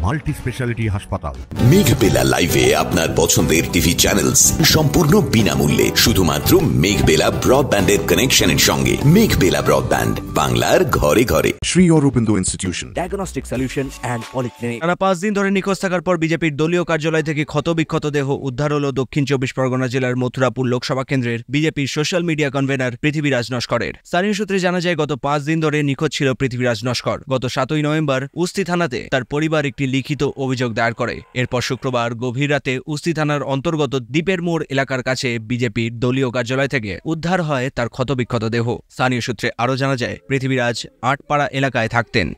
Multi speciality হাসপাতাল। মেঘবেলা লাইভে আপনার পছন্দের টিভি চ্যানেলস সম্পূর্ণ বিনামূল্যে শুধুমাত্র মেঘবেলা ব্রডব্যান্ডের কানেকশনের সঙ্গে। মেঘবেলা ব্রডব্যান্ড, বাংলার ঘরে ঘরে। Sri Aurobindo Institution, diagnostic solution and polyclinic. টানা 5 দিন ধরে নিখোঁজ থাকার পর বিজেপির দলীয় কার্যালয় থেকে ক্ষতবিক্ষত দেহ উদ্ধার হল দক্ষিণ 24 পরগনা জেলার মথুরাপুর লোকসভা কেন্দ্রের বিজেপির সোশ্যাল মিডিয়া কনভেনার পৃথিবীরাজ নস্করের। স্থানীয় সূত্রে জানা যায়, গত 5 দিন ধরে নিখোঁজ ছিল পৃথিবীরাজ নস্কর। গত 7ই নভেম্বর উস্তি থানাতে তার পরিবার একটি লিখিত অভিযোগ দায়ের করে। এরপর শুক্রবার গভীর রাতে উস্তি থানার অন্তর্গত দ্বীপের মোড় এলাকার কাছে বিজেপির দলীয় কার্যালয় থেকে উদ্ধার হয় তার ক্ষতবিক্ষত দেহ। স্থানীয় সূত্রে আরও জানা যায়, পৃথিবীরাজ আটপাড়া এলাকায় থাকতেন।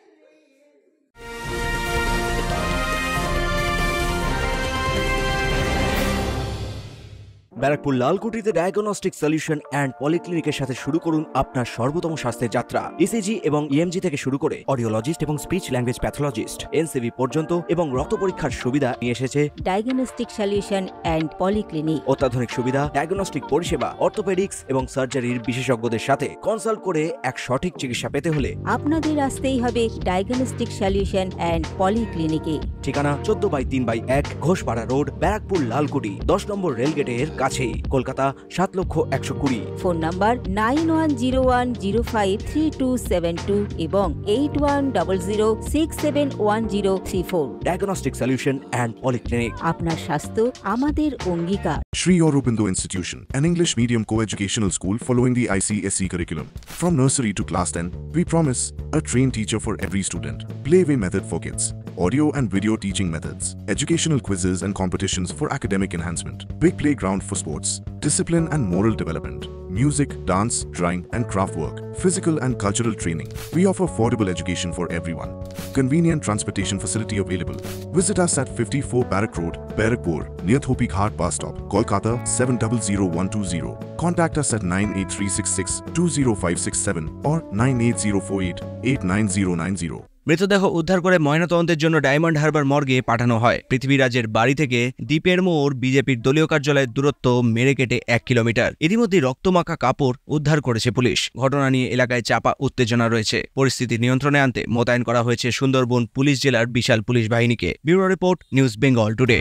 ব্যারাকপুর লালকুটিতে ডায়াগনস্টিক সলিউশন অ্যান্ড পলিক্লিনিকের সাথে শুরু করুন আপনার সর্বোত্তম স্বাস্থ্যের যাত্রা। ইসিজি এবং ইএমজি থেকে শুরু করে অডিওলজিস্ট এবং স্পিচ ল্যাঙ্গুয়েজ প্যাথোলজিস্ট, এনসিভি পর্যন্ত এবং রক্ত পরীক্ষার সুবিধা নিয়ে এসেছে ডায়াগনস্টিক সলিউশন অ্যান্ড পলিক্লিনিক। অত্যাধুনিক সুবিধা, ডায়াগনস্টিক পরিষেবা, অর্থোপেডিক্স এবং সার্জারির বিশেষজ্ঞদের সাথে কনসাল্ট করে এক সঠিক চিকিৎসা পেতে হলে আপনাদের আসতেই হবে ডায়াগনস্টিক সলিউশন অ্যান্ড পলিক্লিনিকে। ঠিকানা 14/3/1 ঘোষপাড়া রোড, ব্যারাকপুর লালকুটি, 10 নম্বর রেলগেটের কাছেই, কলকাতা 7,120,000। ফোন নাম্বার 9101053272 এবং 8100671034। Diagnostic solution and polyclinic. আপনার স্বাস্থ্য আমাদের অঙ্গীকার। Sri Aurobindo Institution, an English medium co-educational school following the ICSE curriculum. From nursery to class 10, we promise a trained teacher for every student. Playway method for kids, audio and video teaching methods, educational quizzes and competitions for academic enhancement, big playground for sports, discipline and moral development, music, dance, drawing and craft work, physical and cultural training. We offer affordable education for everyone. Convenient transportation facility available. Visit us at 54 Barrack Road, Barakpur, near Thopi Ghat bus stop, Kolkata 700120. Contact us at 98366-20567 or 98048-89090. মৃতদেহ উদ্ধার করে ময়নাতদন্তের জন্য diamond Harbour মর্গে পাঠানো হয়। পৃথিবীরাজের বাড়ি থেকে দ্বীপের মোড় বিজেপির দলীয় কার্যালয়ের দূরত্ব মেরে কেটে 1 কিলোমিটার। ইতিমধ্যে রক্তমাখা কাপড় উদ্ধার করেছে পুলিশ। ঘটনা নিয়ে এলাকায় চাপা উত্তেজনা রয়েছে। পরিস্থিতি নিয়ন্ত্রণে আনতে মোতায়েন করা হয়েছে সুন্দরবন পুলিশ জেলার বিশাল পুলিশ বাহিনীকে। Bureau report, news Bengal today.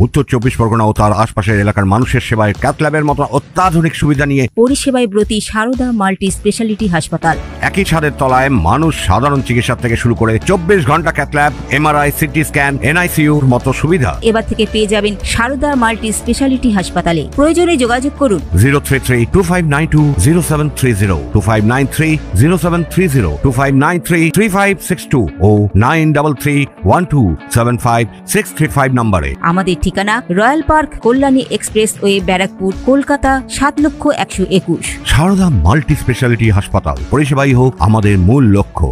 উত্তর 24 পরগনা ও তার আশপাশের এলাকার মানুষের সেবায় ক্যাথ ল্যাবের মতো অত্যাধুনিক সুবিধা নিয়ে পরিষেবায় ব্রতী সারদা মাল্টি স্পেশালিটি হাসপাতাল। একই ছাদের তলায় মানুষ সাধারণ চিকিৎসা থেকে শুরু করে 24 ঘন্টা cath lab, MRI, CT scan, এনআইসিইউর মতো সুবিধা এবার থেকে পেয়ে যাবেন সারদা মাল্টি স্পেশালিটি হাসপাতালে। প্রয়োজনে যোগাযোগ করুন 033-2592-0730, 2593-0730, 2593-3562 ও 9331275635 নম্বরে। আমাদের ঠিকানা royal park, Kalyani expressway, Barrackpore, Kolkata 7,121,000। Sarada multi speciality হাসপাতাল, পরিষেবাই হোক আমাদের মূল লক্ষ্য।